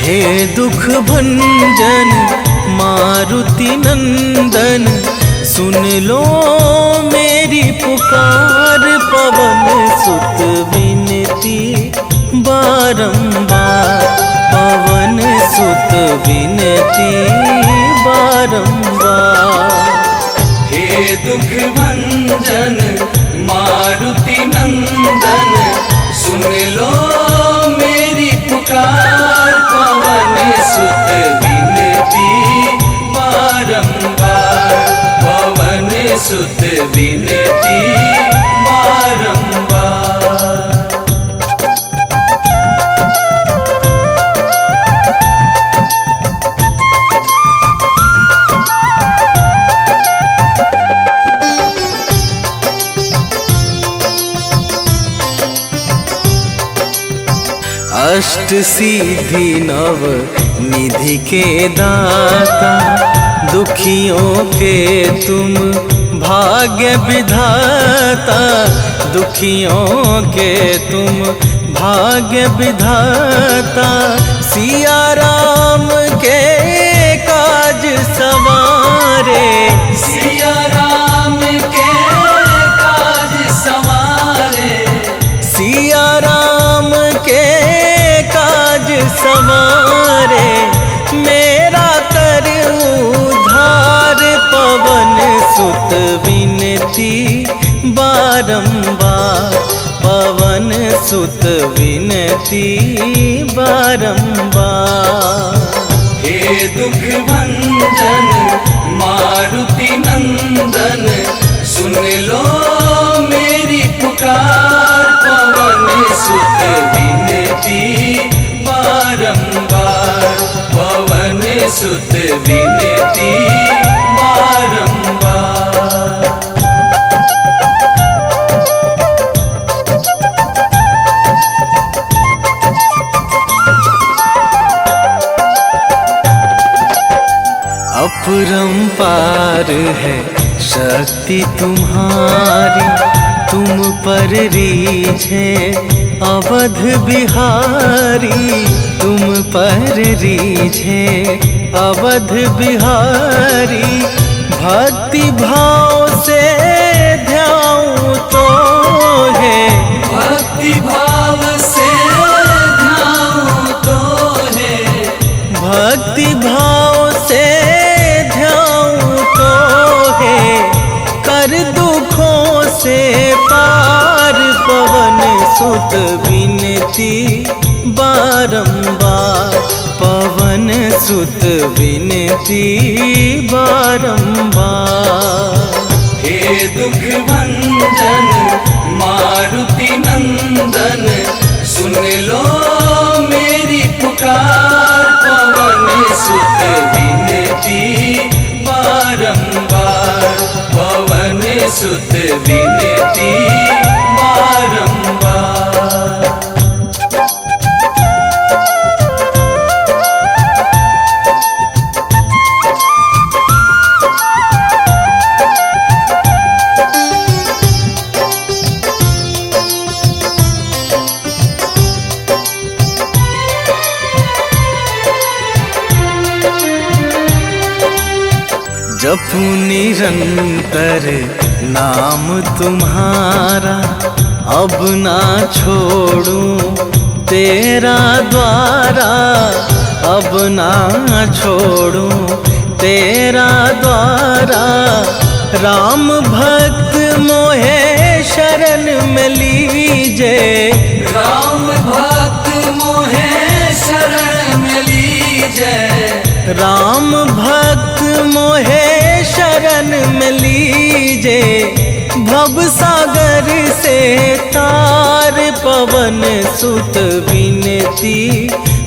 हे दुख भंजन मारुति नंदन, सुन लो मेरी पुकार। पवन सुत विनती बारंबार, पवन सुत विनती बारंबार। हे दुख भंजन मारुति नंदन, सुन लो मेरी पुकार। पवन सुत विनती बारंबार, पवन सुत विनती बारंबार। अष्ट सिद्धि नव निधि के दाता, दुखियों के तुम भाग्य विधाता। दुखियों के तुम भाग्य विधाता, सिया राम के काज सवारे। सिया राम के काज सवारे, सिया राम के काज सवारे। मेरा कर उद्धार, पवन सुत विनती बारंबार, पवन सुत विनती बारंबार। हे दुख भंजन मारुति नंदन, सुन लो मेरी पुकार। पवन सुत विनती बारंबार, पवन सुत विनती बारंबार। अपरंपार है शक्ति तुम्हारी, तुम पर रीझे अवध बिहारी। तुम पर रीझे अवध बिहारी, भक्ति भाव से ध्याऊं तो है। भक्ति भाव से ध्याऊं तो है, भक्ति भाव से ध्याऊं तो है। कर दुखों से पार, पवन सुत विनती बारंबार, पवन सुत विनती बारंबार। हे दुख भंजन मारुति नंदन, सुन लो मेरी पुकार। पवन सुत विनती बारंबार, पवन सुत विनती बारंबार। जपू निरंतर नाम तुम्हारा, अब ना छोड़ूं तेरा द्वारा। अब ना छोड़ूं तेरा द्वारा। राम भक्त मोहे शरण में लीजे, राम भक्त मोहे शरण में लीजे। राम भक्त मोहे शरण में लीजे। भव सागर से तार, पवन सुत विनती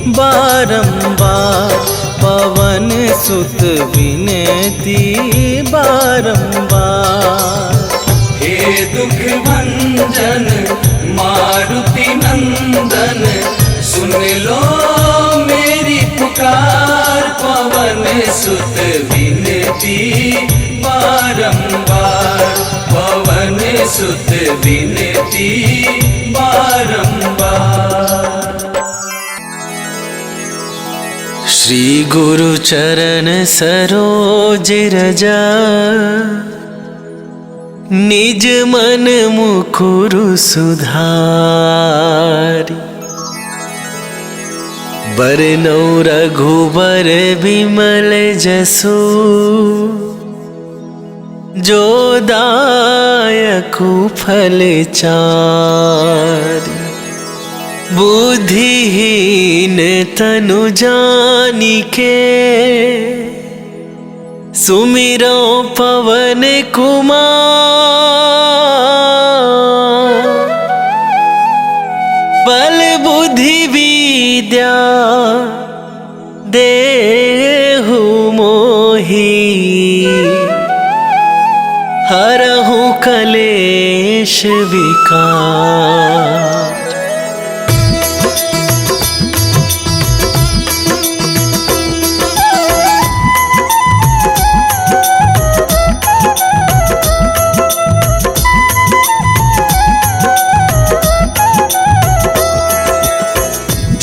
बारंबार, पवन सुत विनती बारंबार। हे दुख भंजन मारुति नंदन, सुन लो मेरी पुकार। पवन सुत विनती बारंबार, पवन सुत विनती बारंबार। श्री गुरु चरण सरोज रजा, निज मन मुकुरु सुधारी। बरनौ रघुबर बिमल जसु, जो दायकु फल चारि। बुद्धिहीन तनु जानिके, सुमिरो पवन कुमार। बल बुद्धि विद्या देहु मोहि, हरहु कलेश विकार।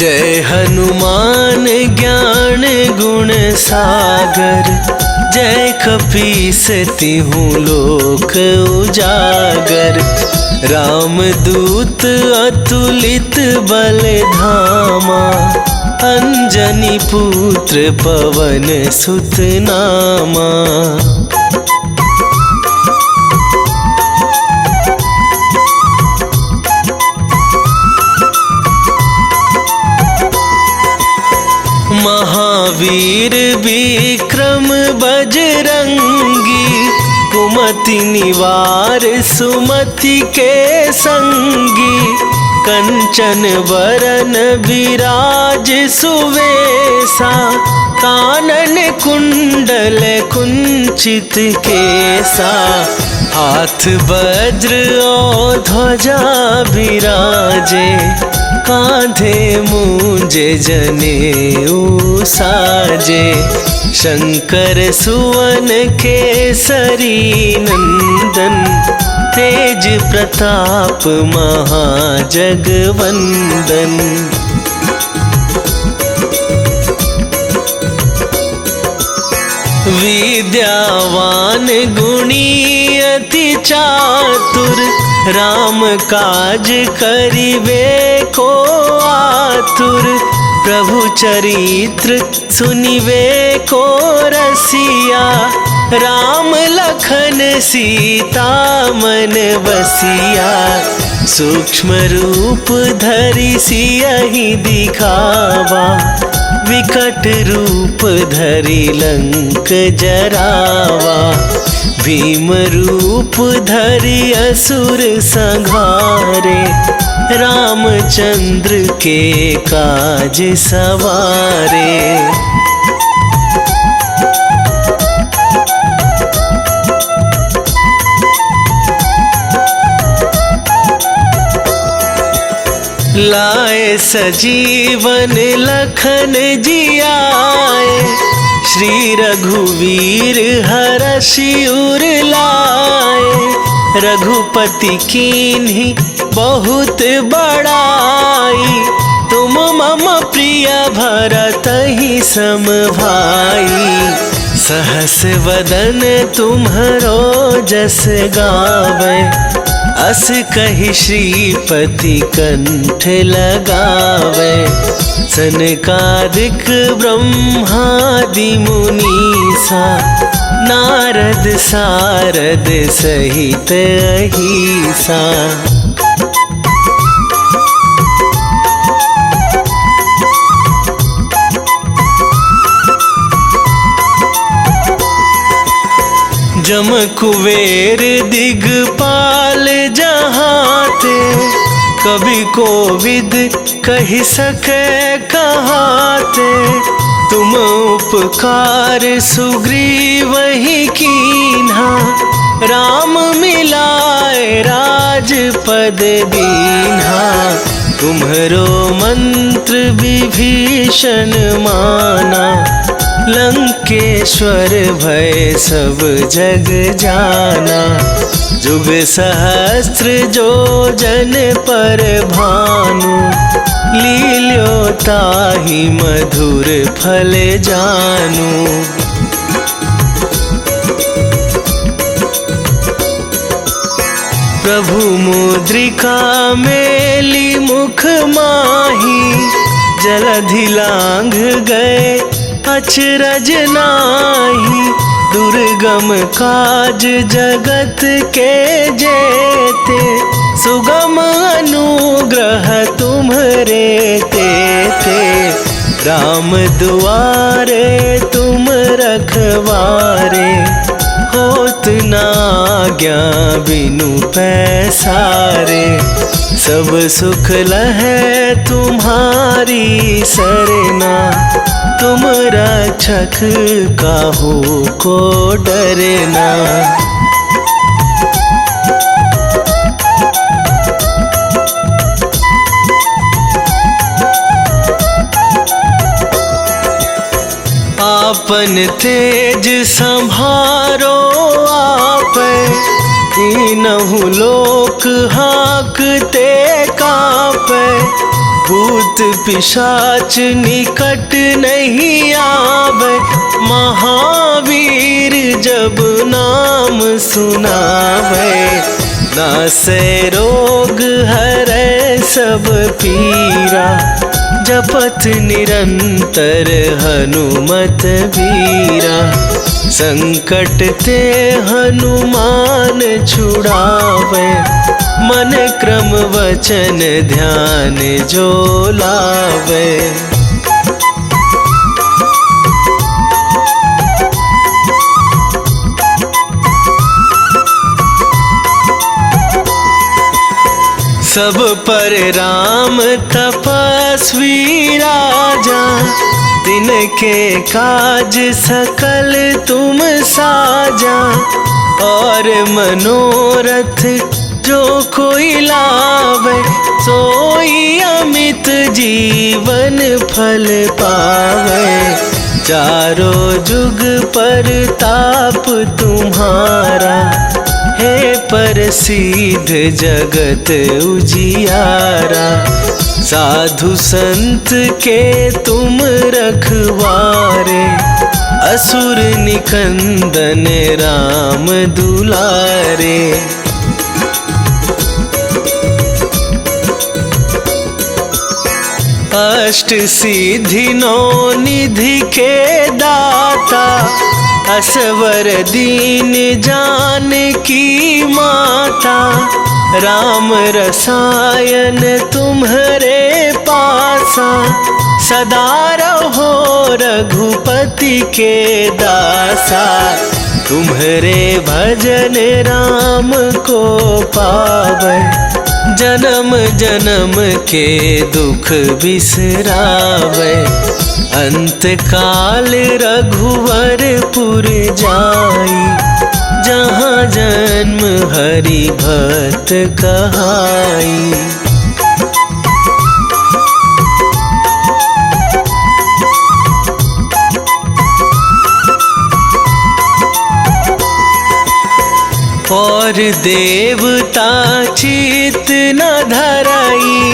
जय हनुमान ज्ञान गुण सागर, जय कपीस तिहु लोक उजागर। रामदूत अतुलित बल धामा, अंजनी पुत्र पवन सुत नामा। महावीर विक्रम बजरंगी, कुमति निवार सुमति के संगी। कंचन बरन विराज सुवेसा, कानन कुंडल कुंचित केसा। हाथ वज्र और ध्वजा विराजे, कांधे मूंजे जनेऊ साजे। शंकर सुवन केसरी नंदन, तेज प्रताप महाजगवंदन। विद्यावान गुणी अति चातुर, राम काज करिबे को आतुर। प्रभु चरित्र सुनिबे को रसिया, राम लखन सीता मन बसिया। सूक्ष्म रूप धरि सियहि दिखावा, विकट रूप धरि लंक जरावा। भीम रूप धरि असुर संहारे, रामचंद्र के काज सवारे। लाए सजीवन लखन जियाए, श्री रघुवीर हरषि उर लाए। रघुपति कीन्ही बहुत बड़ाई, तुम मम प्रिय भरतहि सम भाई। सहस वदन तुम्हरो जस गावे, अस कहि श्रीपति कंठ लगावे। सनकादिक ब्रह्मादि मुनीसा, नारद सारद सहित अहिसा। जम कुबेर दिगपाल जहाते, कवि कोविद कहि सके कहाते। तुम उपकार सुग्रीवहि कीन्हा, राम मिलाए राजपद दीन्हा। तुम्हरो मंत्र विभीषण माना, लंकेश्वर भय सब जग जाना। जुग सहस्त्र जो जन पर भानु, लील्यो ताहि मधुर फल जानु। प्रभु मुद्रिका मेली मुख माही, जलधि लांघ गए अचरज नाही। दुर्गम काज जगत के जेते, सुगम अनुग्रह तुम्हरे तेते। राम दुआरे तुम रखवारे, होत न आज्ञा बिनु पैसारे। सब सुख लहै तुम्हारी सरना, तुम रक्षक काहू को डरना। आपन तेज संभारो आप, तीनहु लोक हाँकते कापै। भूत पिशाच निकट नहीं आवे, महावीर जब नाम सुनावे। नासै रोग हरै सब पीरा, जपत निरंतर हनुमत बीरा। संकट ते हनुमान छुड़ावे, मन क्रम वचन ध्यान जो लावे। सब पर राम तपस्वी राजा, तिनके काज सकल तुम साजा। और मनोरथ जो कोई लावे, सोई अमित जीवन फल पावे। चारों जुग पर ताप तुम्हारा, हे प्रसिद्ध जगत उजियारा। साधु संत के तुम रखवारे, असुर निकंदन राम दुलारे। अष्ट सिद्धि नौ निधि के दाता, असवर दीन जानकी माता। राम रसायन तुम्हरे पासा, सदा रहो रघुपति के दासा। तुम्हरे भजन राम को पावै, जन्म जन्म के दुख बिसरावै। अंत काल रघुवरपुर जाई, जहाँ जन्म हरि भक्त कहाई। और देवता चित न धराई,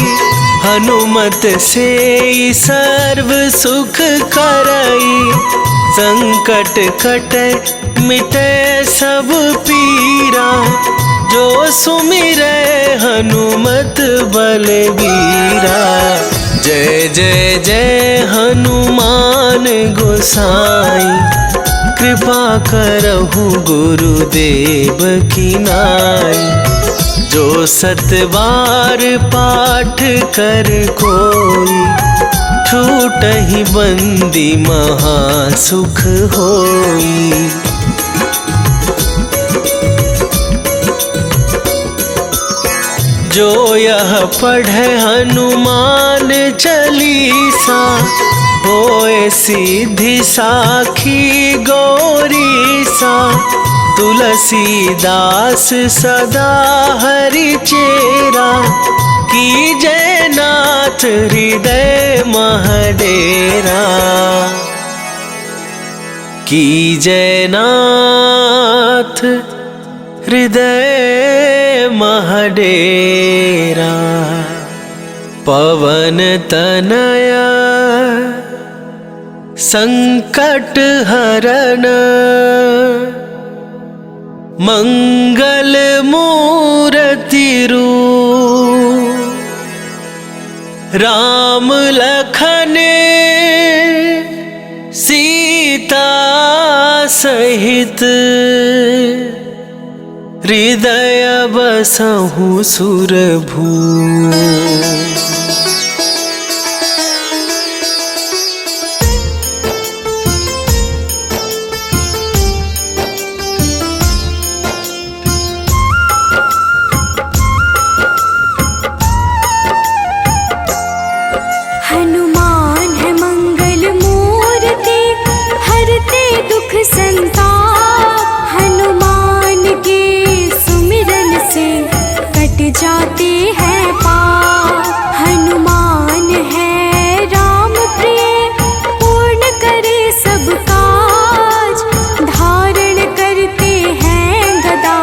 हनुमत से सर्व सुख करई। संकट कटे मिटे सब पीरा, जो सुमिरै हनुमत बलबीरा। जय जय जय हनुमान गोसाई, कृपा करहु गुरुदेव की नाई। जो सत बार पाठ कर कोई, छूटहि बंदी महा सुख होई। जो यह पढ़े हनुमान चालीसा, होए सिद्धि साखी गौरीसा। तुलसीदास सदा हरि चेरा, की जयनाथ हृदय महडेरा। की जयनाथ हृदय महडेरा। पवन तनया संकट हरन मंगल मूर्ति रूप। राम लखन सीता सहित हृदय बसहु सुरभू। हनुमान है मंगल मूर्ति, हरते दुख संताप। हनुमान के सुमिरन से कट जाते हैं पाप। हनुमान है राम प्रिय, पूर्ण करे सब काज। धारण करते हैं गदा,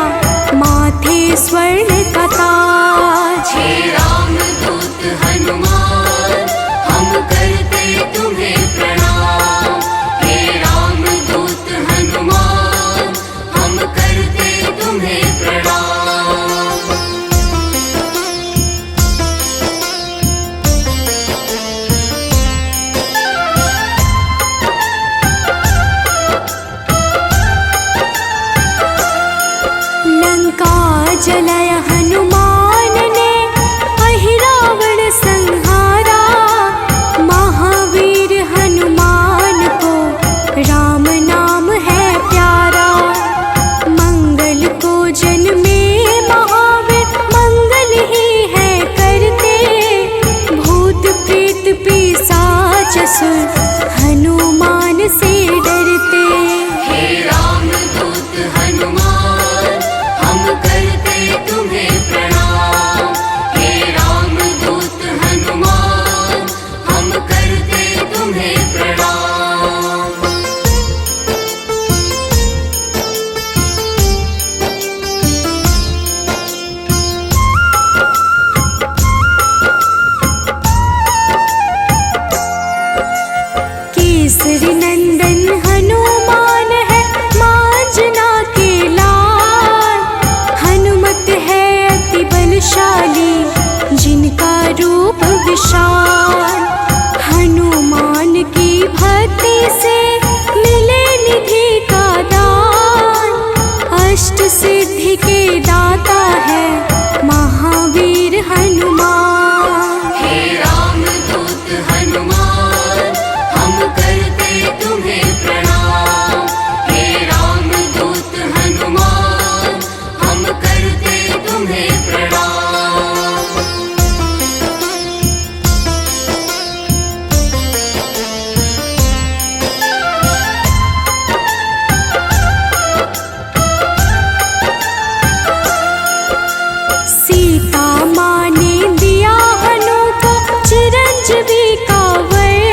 माथे स्वर्ण का ताज। हे रामदूत हनुमान, हम करते तुम्हें प्रणाम। हे रामदूत हनुमान, हम करते तुम्हें प्रणाम। लंका जलाय हनुमान ने, अहिरावण संहारा। महावीर हनुमान को राम नाम है प्यारा। मंगल को जन्मे महावीर, मंगल ही है करते। भूत प्रेत पिशाच असुर, हनुमान से डरते। हे रामदूत हनुमान, हम करते तुम्हें प्रणाम। हे रामदूत हनुमान, हम करते तुम्हें प्रणाम। केसरी नंदन हनुमान है, मांजना के लाल। हनुमत है अति बलशाली, जिनका रूप विशाल। हनुमान की भक्ति से मिले निधि का दान। अष्ट सिद्धि के दाता है महावीर हनुमान। हे रामदूत हनुमान, हम करते तुम्हें प्रणाम। हे रामदूत हनुमान, हम करते तुम्हें प्रणाम। सीता माँ ने दिया हनु को चिरंजीवी का वर।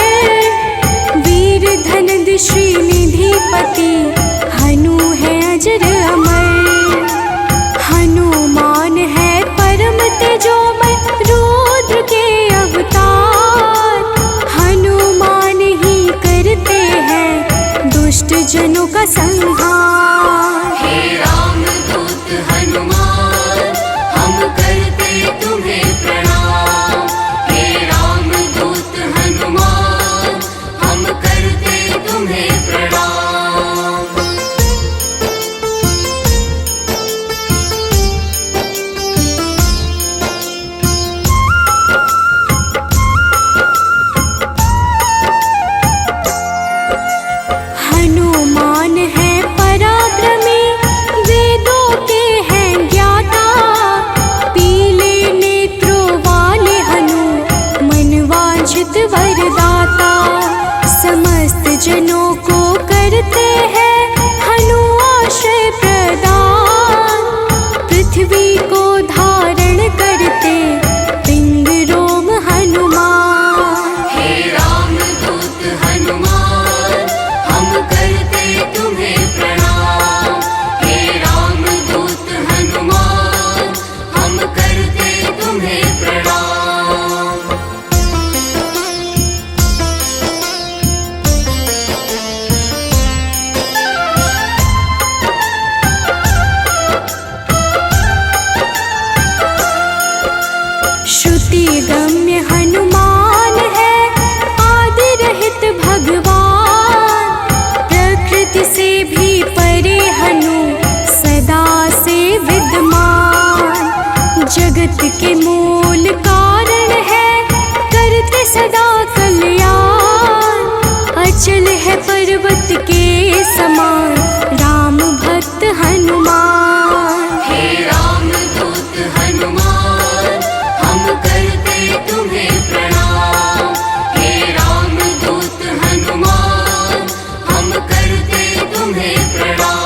वीर धनद श्रीनिधिपति, हनु है अजर अमर। हनुमान है परम तेजोमय, रुद्र के अवतार। हनुमान ही करते हैं दुष्ट जनों का संहार। हे रामदूत हनुमान, हम करते तुम्हें प्रणाम। हे रामदूत हनुमान, हम करते तुम्हें प्रणाम। हनुमान है पराक्रमी, वेदों के हैं ज्ञाता। पीले नेत्रों वाले हनु, मनवांछित वरदाता। समस्त जनों को करते हैं हनु आश्रय प्रदान। पृथ्वी को धारण करते पिंग रोम हनुमान। हे रामदूत हनुमान, हम करते चल है पर्वत के समान राम भक्त हनुमान। हे राम दूत हनुमान हम करते तुम्हें प्रणाम। हे राम दूत हनुमान हम करते तुम्हें प्रणाम।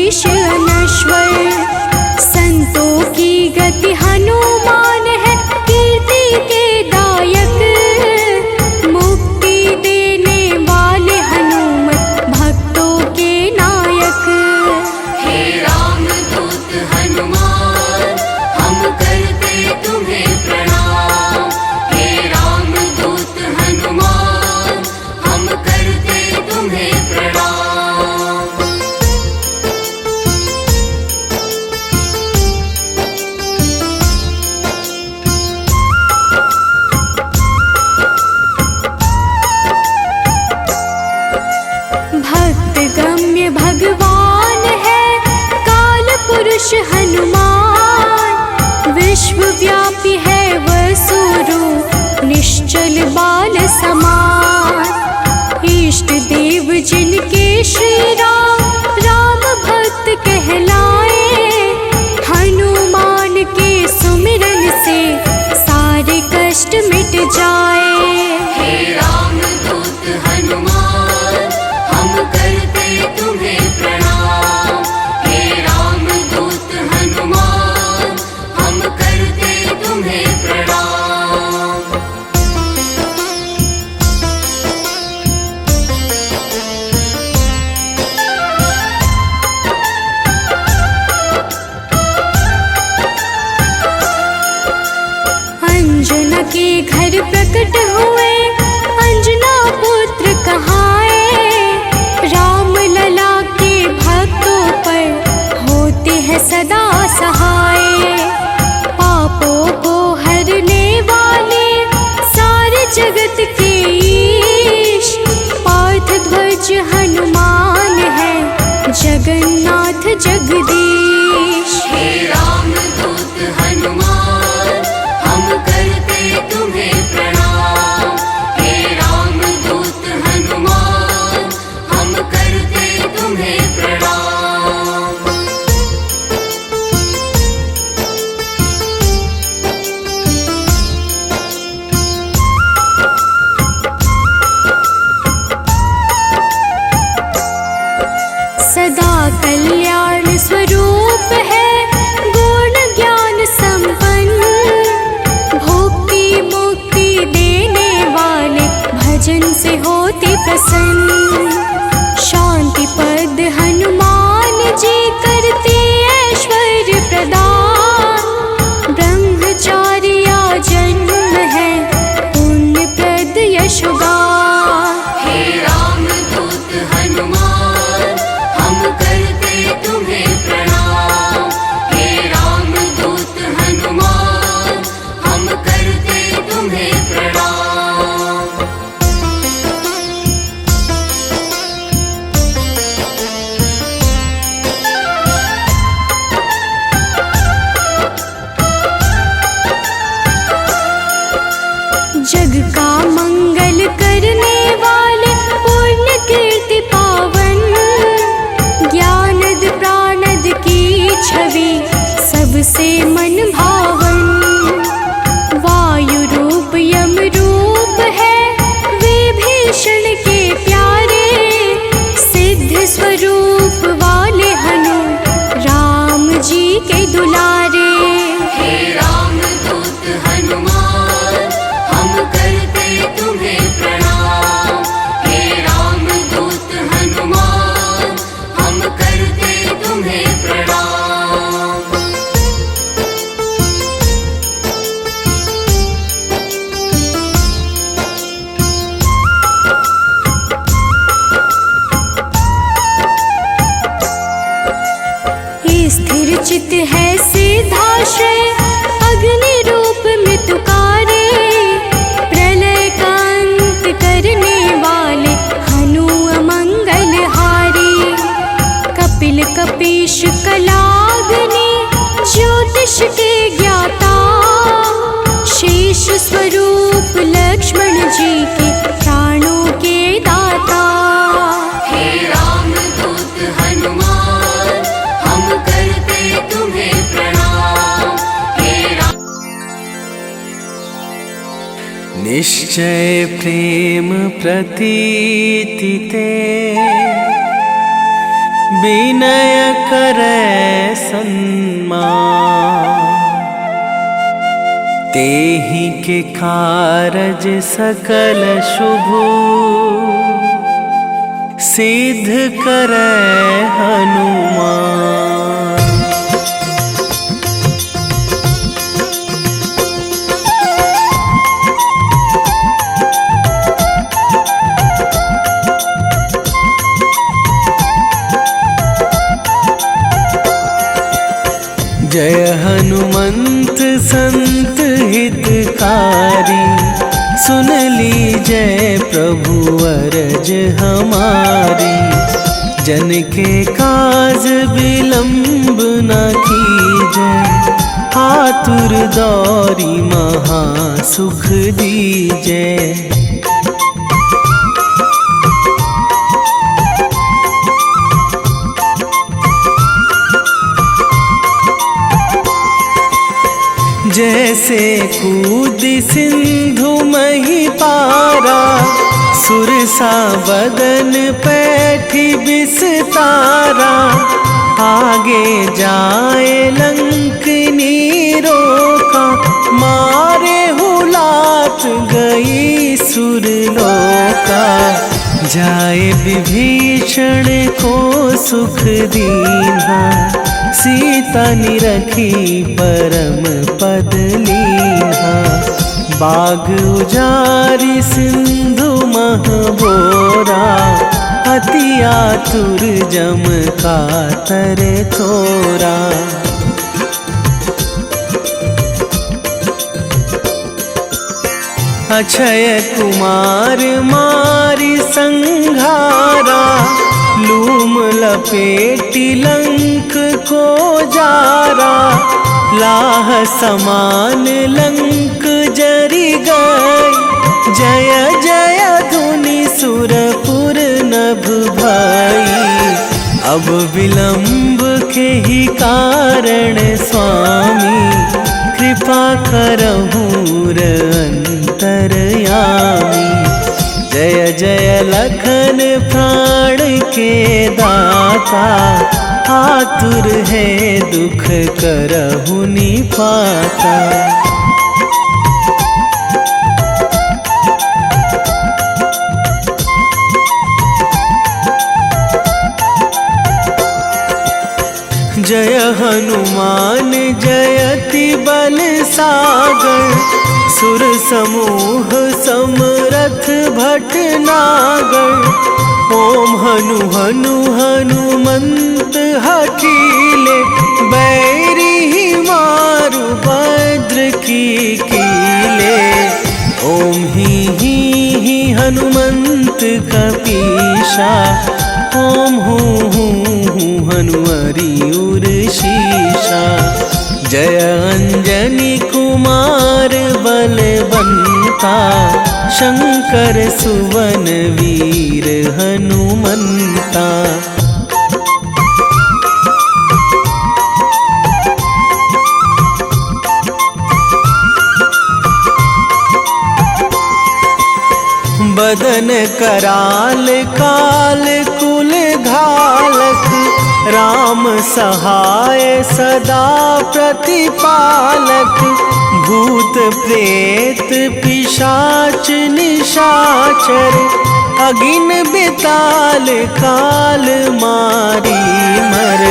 शेष अनश्वर। संतों की गति हनुमान है, कीर्ति के दायक। मुक्ति देने वाले हनुमत भक्तों के नायक। हे रामदूत हनुमान हम करते तुम्हें प्रणाम। हे रामदूत हनुमान हम करते तुम्हें प्रणाम। भक्त गम्य भगवान है काल पुरुष हनुमान। विश्वव्यापी है वसुरूप निश्चल बाल समान। इष्ट देव जिनके श्री राम राम भक्त कहलाए। हनुमान के सुमिरन से सारे कष्ट मिट जाए। हे रामदूत हनुमान हम करते तुम्हें प्रणाम। हे रामदूत हनुमान हम करते तुम्हें प्रणाम। अंजना के घर प्रकट हुए अंजना पुत्र कहाए। राम लला के भक्तों पर होते हैं सदा सहाय। पापों को हरने वाले सारे जगत के ईश। पार्थ ध्वज हनुमान है जगन्नाथ जगदीश। हे रामदूत हनुमान हम करते तुम्हें प्रणाम। हे रामदूत हनुमान हम करते तुम्हें प्रणाम। सदा कल्याण स्वरूप है गुण ज्ञान संपन्न। भुक्ति मुक्ति देने वाले भजन से होते प्रसन्न। शांति पद हनुमान जी करते ऐश्वर्य प्रदान। ब्रह्मचार्या जन्म है पुण्य प्रद यशोगान। हे रामदूत हनुमान हम करते तुम्हें प्रणाम। हे रामदूत हनुमान हम करते तुम्हें प्रणाम। जग का मंगल करने वाले पुण्य कीर्ति पावन। ज्ञानद प्राणद की छवि सबसे मन भावन। वायु रूप यम रूप है विभीषण के प्यारे। सिद्ध स्वरूप वाले हनु राम जी के दुलारे। हे रामदूत हनुमान हम करते तुम्हें प्रणाम। हे रामदूत हनुमान हम करते तुम्हें प्रणाम। स्थिर चित है सिद्धाश्रय अग्नि रूप में तुकारे। प्रलय का अंत करने वाले हनु अमंगल हारी। कपिल कपीश कलाग्नि ज्योतिष के ज्ञाता। शेष स्वरूप लक्ष्मण जी के प्राणों के दाता। हे रामदूत हनुमान हम करते तुम्हें प्रणाम। हे निश्चय प्रेम प्रतीति ते विनय करे सन्मान। तेहि के कारज सकल शुभ सिद्ध करे हनुमान। जय हनुमंत संत हितकारी, सुन लीजय प्रभु अरज हमारी। जन के काज विलंब न कीजय, आतुर दौरी महा सुख दीजय। जैसे कूदी सिंधु मही पारा, सुरसा बदन पैठी बिस्तारा। आगे जाए लंकनी रोका, मारे हुलात गई सुरलोका। जाए विभीषण को सुख दीन्हा, सीता निरखी परम पद लीन्हा। बाग उजारी सिंधु महबोरा, अति आतुर जम कातर थोरा। अक्षय कुमार मारी संघारा, लूम लपेटी लंक को जारा। लाह समान लंक जरी गई, जय जय धुनि सुरपुर नभ भई। अब विलंब के ही कारण स्वामी, कृपा करहु अंतरयामी। जय जय लखन प्राण के दाता, आतुर है दुख करहु निपाता। जय हनुमान जयति बल सागर, सुर समूह समरथ भटनागर। ओम हनु हनु हनुमंत हठीले, बैरी मारु भद्र की कीले। ओम ही हनुमंत कपीशा, ओम हूँ हनुमरी उर शीशा। जय अंजनी कुमार बलवंता, शंकर सुवन वीर हनुमंता। बदन कराल काल कुल घालक, राम सहाय सदा प्रतिपालक। भूत प्रेत पिशाच निशाचर, अगिन बिताल काल मारी मर।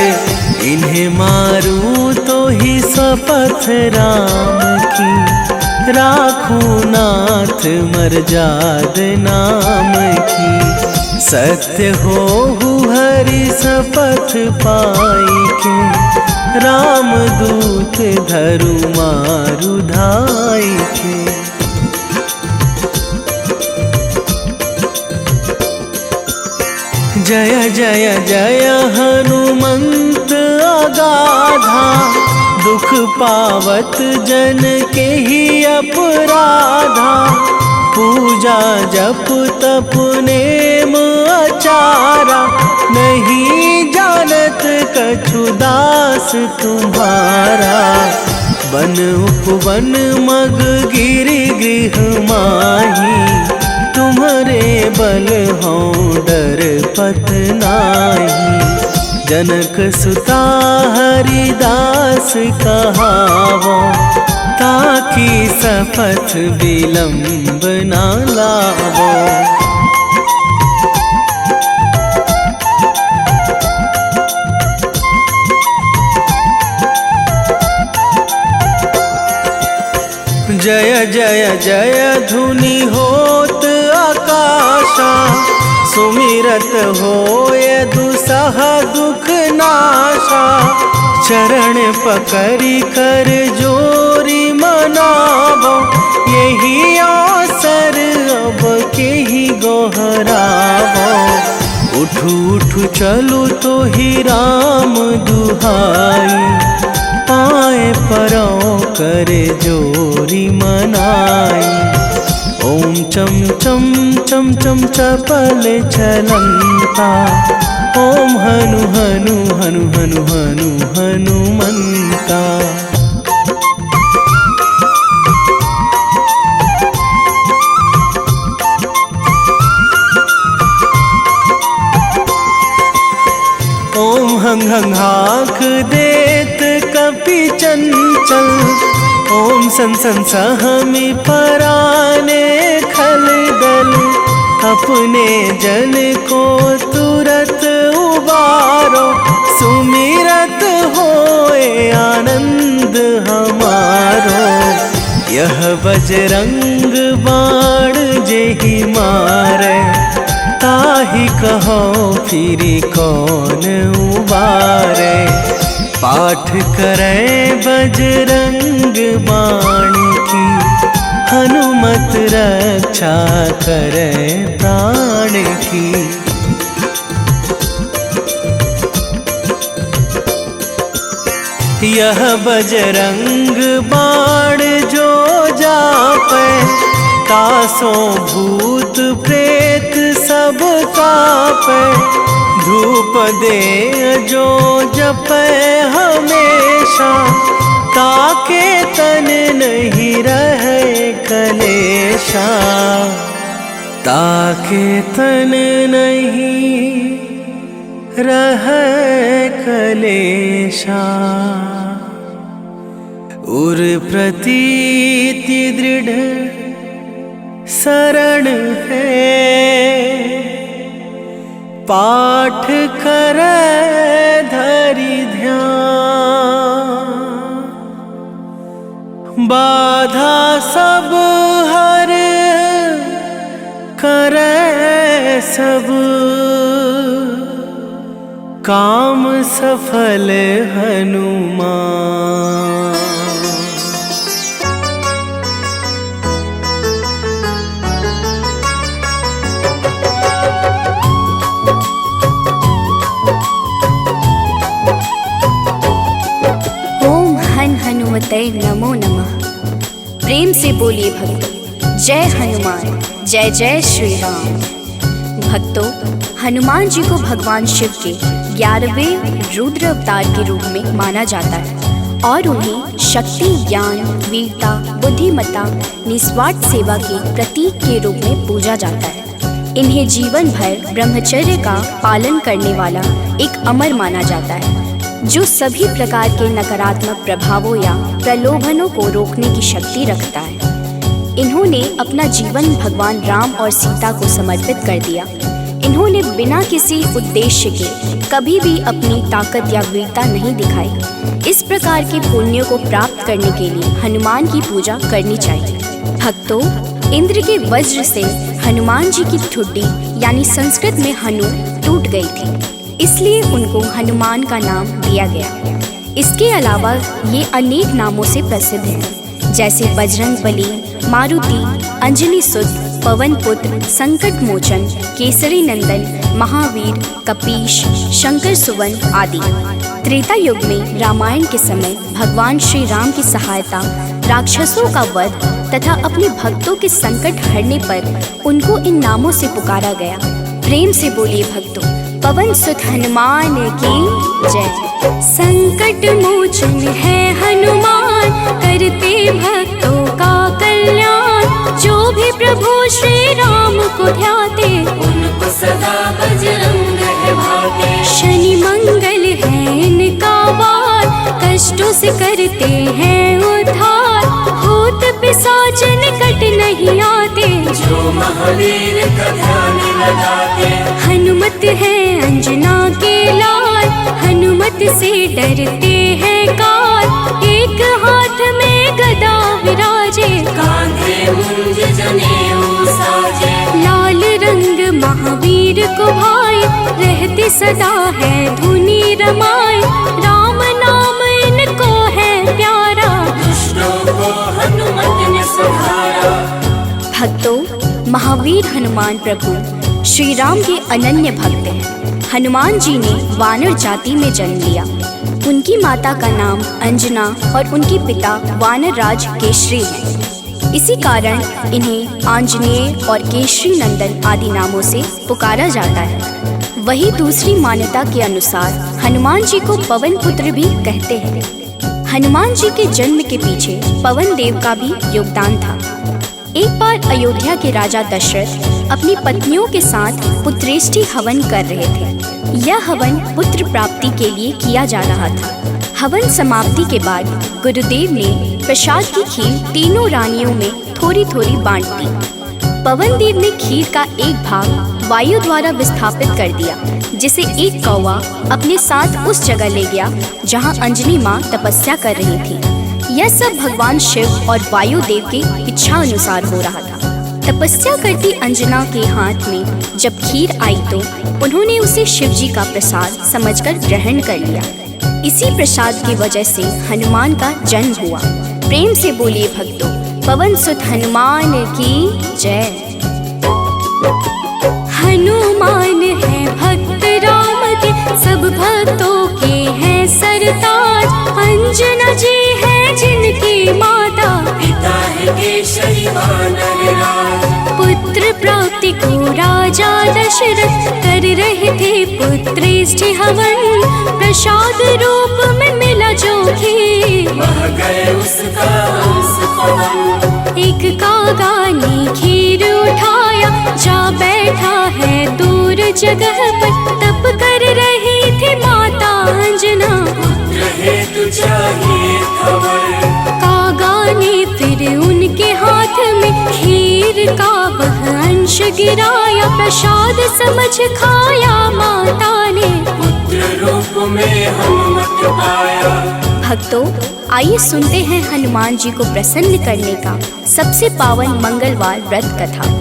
इन्हें मारू तो ही शपथ राम की, राखू नाथ मर्याद नाम की। सत्य हो हरि शपथ पाई के, राम दूत धरु मारु धाई के। जय जय जय हनुमंत अगाधा, दुख पावत जन के ही अपराधा। पूजा जप तप नेम आचारा, नहीं जानत कछु दास तुम्हारा। वन उपवन मग गिरि गृह माही, तुम्हारे बल हों डर पत नाही। जनक सुता हरिदास कहावो, ताकि सपथ विलंब ना लावो। जय जय जय धुनि होत आकाशा, सुमिरत होय दुसह दुख नाशा। चरण पकड़ी कर जोरी मनावो, यही अवसर अब के ही गोहरावो। उठू उठू चलू तो ही राम दुहाई, पाए परो करे जोरी मनाई। ओम चम चम चम चम चपल चलंता, ओम हनु हनु हनु हनु हनु हनुमंता। ओम हंग हंग हाक देत कपि चंचल, ओम सन सन सहमी पराने खल दल। अपने जन को तुरत उबारो, सुमिरत होए आनंद हमारो। यह बजरंग बाण जेहि मारे, ताहि कहो फिरी कौन उबारे। पाठ करें बजरंग बाण की, हनुमत रक्षा करें प्राण की। यह बजरंग बाण जो जापे, तासों भूत प्रेत सब कापे। धूप दे जो जपे हमेशा, ताके तन नहीं रहे कलेशा। ताके तन नहीं रहे कलेशा। उर प्रतीति दृढ़ शरण है, पाठ करे धरि ध्यान। बाधा सब हर करे सब, काम सफल हनुमान। हनुमते नमो नमः। प्रेम से बोलिए भक्तों, जय हनुमान, जय जय श्री राम। भक्तों, हनुमान जी को भगवान शिव के 11वें रुद्र अवतार के रूप में माना जाता है और उन्हें शक्ति, ज्ञान, वीरता, बुद्धिमत्ता, निस्वार्थ सेवा के प्रतीक के रूप में पूजा जाता है। इन्हें जीवन भर ब्रह्मचर्य का पालन करने वाला एक अमर माना जाता है, जो सभी प्रकार के नकारात्मक प्रभावों या प्रलोभनों को रोकने की शक्ति रखता है। इन्होंने अपना जीवन भगवान राम और सीता को समर्पित कर दिया। इन्होंने बिना किसी उद्देश्य के कभी भी अपनी ताकत या वीरता नहीं दिखाई। इस प्रकार के पुण्यों को प्राप्त करने के लिए हनुमान की पूजा करनी चाहिए। भक्तों, इंद्र के वज्र से हनुमान जी की ठुड्डी यानी संस्कृत में हनु टूट गई थी, इसलिए उनको हनुमान का नाम दिया गया। इसके अलावा ये अनेक नामों से प्रसिद्ध हैं, जैसे बजरंग बली, मारुति, अंजनी सुत, पवन पुत्र, संकट मोचन, केसरी नंदन, महावीर, कपीश, शंकर सुवन आदि। त्रेता युग में रामायण के समय भगवान श्री राम की सहायता, राक्षसों का वध तथा अपने भक्तों के संकट हरने पर उनको इन नामों से पुकारा गया। प्रेम से बोलिए भक्तों, पवन सुत हनुमान की जय। संकट मोचन है हनुमान, करते भक्तों का कल्याण। जो भी प्रभु श्री राम को ध्याते, उनको सदा बजरंग है भाते। शनि मंगल करते हैं उद्धार, भूत पिशाच निकट नहीं आते जो महावीर का ध्यान लगाते। हनुमत है अंजना के लाल, हनुमत से डरते हैं काल। एक हाथ में गदा विराजे, कांधे मुंज जनेऊ साजे। लाल रंग महावीर को भाई, रहते सदा है धुनी रमाए। राम नाम इनको है प्यारा, दुष्टों को हनुमत ने सुधारा। भक्तों, महावीर हनुमान प्रभु श्री राम के अनन्य भक्त हैं। हनुमान जी ने वानर जाति में जन्म लिया। उनकी माता का नाम अंजना और उनके पिता वानर राज केशरी हैं। इसी कारण इन्हें आंजनेय और केशरी नंदन आदि नामों से पुकारा जाता है। वही दूसरी मान्यता के अनुसार हनुमान जी को पवन पुत्र भी कहते हैं। हनुमान जी के जन्म के पीछे पवन देव का भी योगदान था। एक बार अयोध्या के राजा दशरथ अपनी पत्नियों के साथ पुत्रेष्टि हवन कर रहे थे। यह हवन पुत्र प्राप्ति के लिए किया जा रहा था। हवन समाप्ति के बाद गुरुदेव ने प्रसाद की खीर तीनों रानियों में थोड़ी थोड़ी बांट दी। पवन देव ने खीर का एक भाग वायु द्वारा विस्थापित कर दिया, जिसे एक कौवा अपने साथ उस जगह ले गया जहाँ अंजनी माँ तपस्या कर रही थी। यह सब भगवान शिव और वायु देव की इच्छा अनुसार हो रहा था। तपस्या करती अंजना के हाथ में जब खीर आई तो उन्होंने उसे शिव जी का प्रसाद समझकर ग्रहण कर लिया। इसी प्रसाद की वजह से हनुमान का जन्म हुआ। प्रेम से बोलिए भक्तों, पवन सुत हनुमान की जय। हनुमान है भक्त राम के, सब भक्तों के हैं सरताज। अंजना जी है जिनकी माता, पिता है केशरी वानर राज। पुत्र प्राप्ति को राजा दशरथ कर रहे थे पुत्रेष्टि हवन। प्रसाद रूप में मिला जो खीर, बह गए उसका अंश पवन। एक कागा ने खीर उठाया, जा बैठा है दूर जगह पर। तप कर रही थी माता अंजना, पुत्र हेतु चाहिए खबर। कागा ने फिर उनके हाथ में खीर का वह अंश गिराया। प्रसाद समझ खाया माता ने, पुत्र रूप में हनुमत पाया। भक्तों, आइए सुनते हैं हनुमान जी को प्रसन्न करने का सबसे पावन मंगलवार व्रत कथा।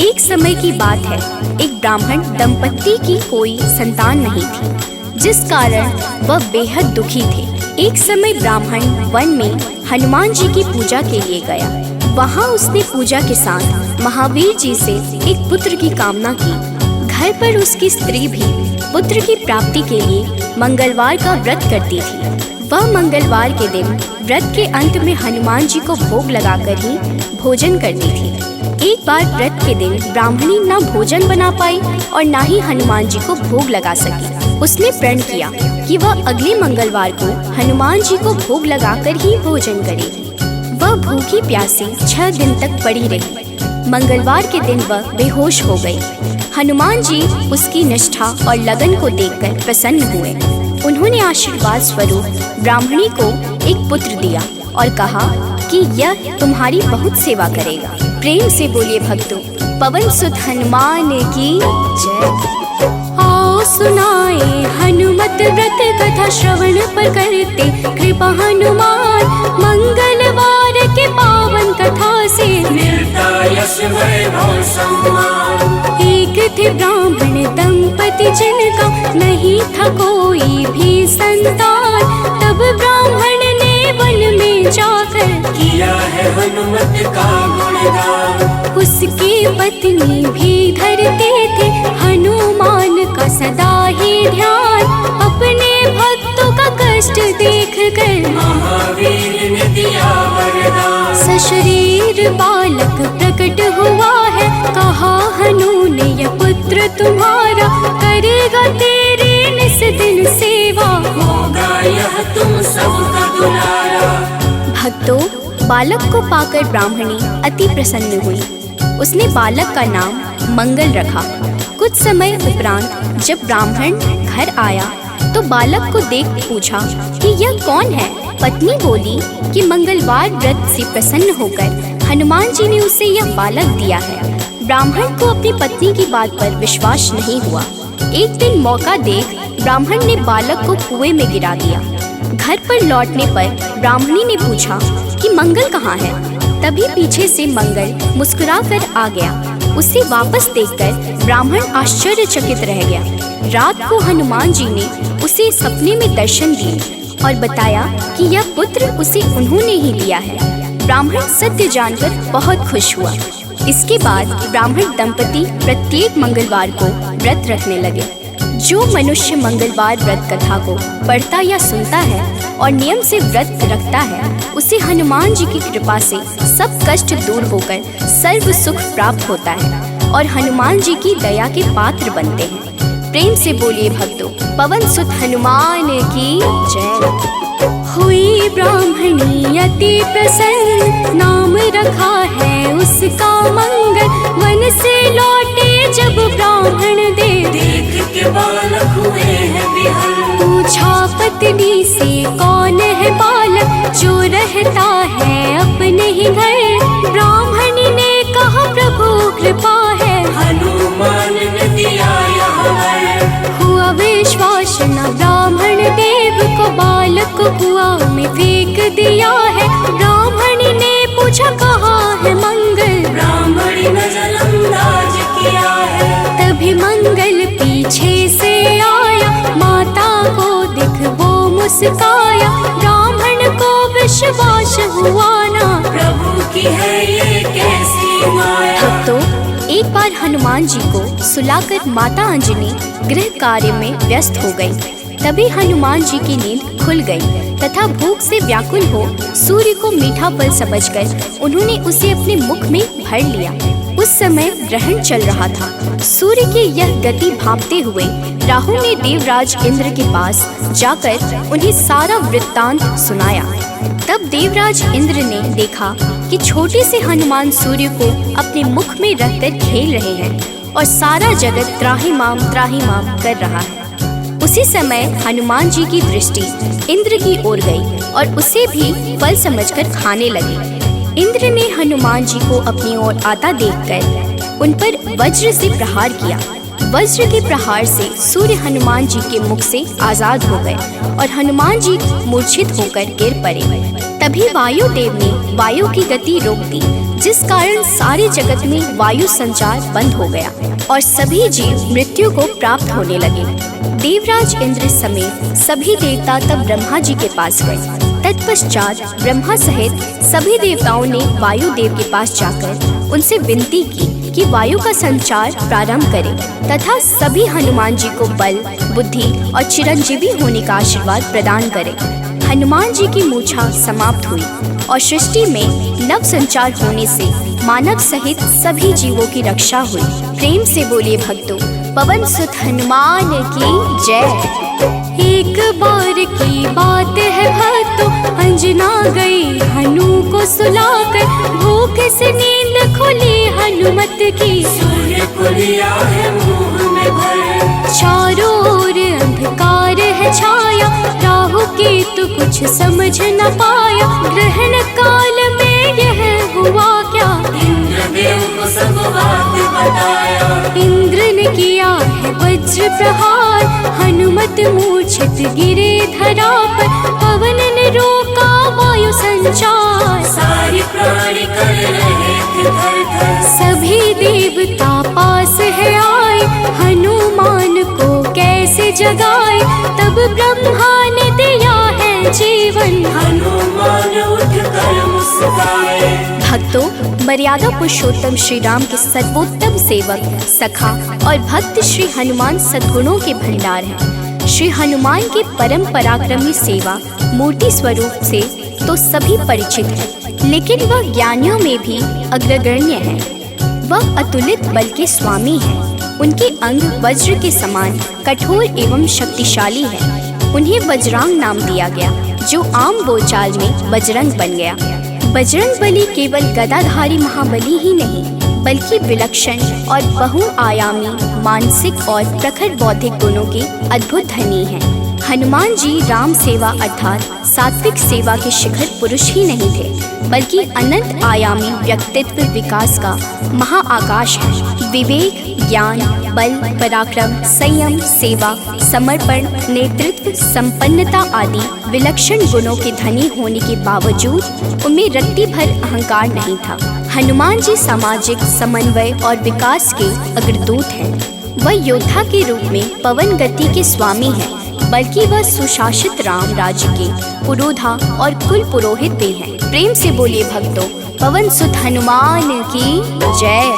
एक समय की बात है, एक ब्राह्मण दंपत्ति की कोई संतान नहीं थी, जिस कारण वह बेहद दुखी थे। एक समय ब्राह्मण वन में हनुमान जी की पूजा के लिए गया। वहाँ उसने पूजा के साथ महावीर जी से एक पुत्र की कामना की। घर पर उसकी स्त्री भी पुत्र की प्राप्ति के लिए मंगलवार का व्रत करती थी। वह मंगलवार के दिन व्रत के अंत में हनुमान जी को भोग लगाकर ही भोजन करती थी। एक बार व्रत के दिन ब्राह्मणी न भोजन बना पाई और न ही हनुमान जी को भोग लगा सकी। उसने प्रण किया कि वह अगले मंगलवार को हनुमान जी को भोग लगाकर ही भोजन करेगी। वह भूखी प्यासी 6 दिन तक पड़ी रही। मंगलवार के दिन वह बेहोश हो गई। हनुमान जी उसकी निष्ठा और लगन को देखकर प्रसन्न हुए। उन्होंने आशीर्वाद स्वरूप ब्राह्मणी को एक पुत्र दिया और कहा कि यह तुम्हारी बहुत सेवा करेगा। प्रेम से बोलिए भक्तों, पवन सुत हनुमान की जय। आओ सुनाए हनुमत व्रत कथा, श्रवण पर करते कृपा हनुमान। मंगलवार के पावन कथा से मिलता यश वैभव सम्मान। एक थे ब्राह्मण दंपति जिनका नहीं था कोई भी संतान। तब ब्राह्मण ने वन में जाकर किया है हनुमत का गुणगान। उसकी पत्नी भी धरते थे हनुमान का सदा ही ध्यान। अपने भक्तों का कष्ट देख कर महावीर ने दिया वरदान। सशरीर बालक प्रकट हुआ है, कहा हनु ने यह पुत्र तुम्हारा करेगा तेरे निस दिन सेवा। होगा यह तुम सबका दुलारा। भक्तों, बालक को पाकर ब्राह्मणी अति प्रसन्न हुई। उसने बालक का नाम मंगल रखा। कुछ समय उपरांत जब ब्राह्मण घर आया तो बालक को देख पूछा कि यह कौन है। पत्नी बोली कि मंगलवार व्रत से प्रसन्न होकर हनुमान जी ने उसे यह बालक दिया है। ब्राह्मण को अपनी पत्नी की बात पर विश्वास नहीं हुआ। एक दिन मौका देख ब्राह्मण ने बालक को कुएं में गिरा दिया। घर पर लौटने पर ब्राह्मणी ने पूछा कि मंगल कहाँ है। तभी पीछे से मंगल मुस्कुरा कर आ गया। उसे वापस देखकर ब्राह्मण आश्चर्यचकित रह गया। रात को हनुमान जी ने उसे सपने में दर्शन दिए और बताया कि यह पुत्र उसे उन्होंने ही दिया है। ब्राह्मण सत्य जानकर बहुत खुश हुआ। इसके बाद ब्राह्मण दंपति प्रत्येक मंगलवार को व्रत रखने लगे। जो मनुष्य मंगलवार व्रत कथा को पढ़ता या सुनता है और नियम से व्रत रखता है, उसे हनुमान जी की कृपा से सब कष्ट दूर होकर सर्व सुख प्राप्त होता है और हनुमान जी की दया के पात्र बनते हैं। प्रेम से बोलिए भक्तों, पवन सुत हनुमान की जय। हुई ब्राह्मणी अति प्रसन्न, नाम रखा है उसका मंगल। वन से लौटे जब ब्राह्मण देख के बालक हुए हैं विहल। पूछा पत्नी से कौन है बालक जो रहता है अपने ही घर। ब्राह्मणी ने कहा प्रभु कृपा है, हनुमान ने दिया यह वर। हुआ विश्वास न ब्राह्मण देव को, बालक को कुआं में फेंक दिया है। ब्राह्मणी ने पूछा कहाँ है मंगल, ब्राह्मणी ने जलंदाज किया है। तभी मंगल पीछे से आया, माता को देख वो मुस्काया। ब्राह्मण को विश्वास हुआ ना, प्रभु की है ये कैसी माया। तो एक बार हनुमान जी को सुलाकर माता अंजनी गृह कार्य में व्यस्त हो गई। तभी हनुमान जी की नींद खुल गई तथा भूख से व्याकुल हो सूर्य को मीठा फल समझकर उन्होंने उसे अपने मुख में भर लिया। उस समय ग्रहण चल रहा था। सूर्य की यह गति भांपते हुए राहु ने देवराज इंद्र के पास जाकर उन्हें सारा वृत्तांत सुनाया। तब देवराज इंद्र ने देखा कि छोटे से हनुमान सूर्य को अपने मुख में रखकर खेल रहे हैं और सारा जगत त्राहिमाम कर रहा है। उसी समय हनुमान जी की दृष्टि इंद्र की ओर गई और उसे भी फल समझकर खाने लगे। इंद्र ने हनुमान जी को अपनी ओर आता देखकर उन पर वज्र से प्रहार किया। वज्र के प्रहार से सूर्य हनुमान जी के मुख से आजाद हो गए और हनुमान जी मूर्छित होकर गिर पड़े। तभी वायुदेव ने वायु की गति रोक दी, जिस कारण सारे जगत में वायु संचार बंद हो गया और सभी जीव मृत्यु को प्राप्त होने लगे। देवराज इंद्र समेत सभी देवता तब ब्रह्मा जी के पास गए। तत्पश्चात ब्रह्मा सहित सभी देवताओं ने वायुदेव के पास जाकर उनसे विनती की कि वायु का संचार प्रारंभ करें तथा सभी हनुमान जी को बल, बुद्धि और चिरंजीवी होने का आशीर्वाद प्रदान करें। हनुमान जी की मूछा समाप्त हुई और सृष्टि में नव संचार होने से मानव सहित सभी जीवों की रक्षा हुई। प्रेम से बोलिए भक्तों, पवन सुत हनुमान की जय। एक बार की बात है भक्तों, अंजना गई हनु को सुलाकर। भूख से नींद खुली हनुमत की, सूर्य को लिया है मुंह में भर। चारों ओर अंधकार है छाया, राहु केतु कुछ समझ न पाया। ग्रहण काल में यह हुआ क्या, इंद्रदेव को सब बात बताया। इंद्र ने किया है वज्र प्रहार, हनुमत मूर्छित गिरे धरा पर। पवन ने रोका वायु संचार, सारी प्राणी कर रहे थे थर-थर। सभी देवता पास है आए, हनुमान को कैसे जगाए। तब ब्रह्मा ने दिया है जीवन, हनुमान उठकर मुस्काए। भक्तों, मर्यादा पुरुषोत्तम श्री राम के सर्वोत्तम सेवक, सखा और भक्त श्री हनुमान सद्गुणों के भंडार हैं। श्री हनुमान की परम पराक्रमी सेवा मूर्ति स्वरूप से तो सभी परिचित हैं, लेकिन वह ज्ञानियों में भी अग्रगण्य है। वह अतुलित बल के स्वामी हैं। उनके अंग वज्र के समान कठोर एवं शक्तिशाली है। उन्हें वज्रांग नाम दिया गया, जो आम बोलचाल में बजरंग बन गया। बजरंग बली केवल गदाधारी महाबली ही नहीं, बल्कि विलक्षण और बहुआयामी मानसिक और प्रखर बौद्धिक गुणों के अद्भुत धनी हैं। हनुमान जी राम सेवा अर्थात सात्विक सेवा के शिखर पुरुष ही नहीं थे, बल्कि अनंत आयामी व्यक्तित्व विकास का महाआकाश है। विवेक, ज्ञान, बल, पराक्रम, संयम, सेवा, समर्पण, नेतृत्व, संपन्नता आदि विलक्षण गुणों के धनी होने के बावजूद उनमें रत्ती भर अहंकार नहीं था। हनुमान जी सामाजिक समन्वय और विकास के अग्रदूत हैं। वह योद्धा के रूप में पवन गति के स्वामी हैं, बल्कि वह सुशासित राम राज्य के पुरोधा और कुल पुरोहित भी हैं। प्रेम से बोलिए भक्तों, पवन सुत हनुमान की जय।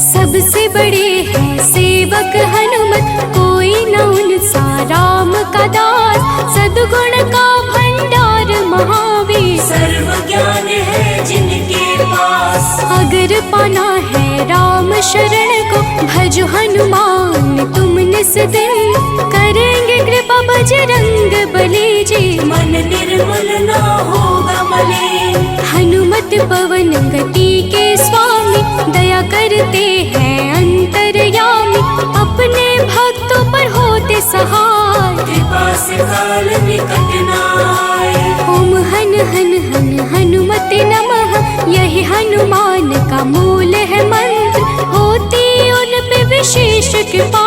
सबसे बड़े हैं सेवक हनुमत, कोई न उनसा राम का दास। सद्गुण का भंडार महावीर, सर्व ज्ञान है जिनके पास। अगर पाना है राम शरण को, भज हनुमान तुम निस दिन। करेंगे कृपा बजरंग बली जी, मन निर्मल ना होगा मलिन। हनुमत पवन गति के स्वामी, दया करते हैं अंतर्यामी। अपने भक्तों पर होते सहाय, कृपा से काल निकट न आए। ओम हन हन हन हनुमते नमः, यही हनुमान का मूल है मंत्र। होती उन पे विशेष कृपा,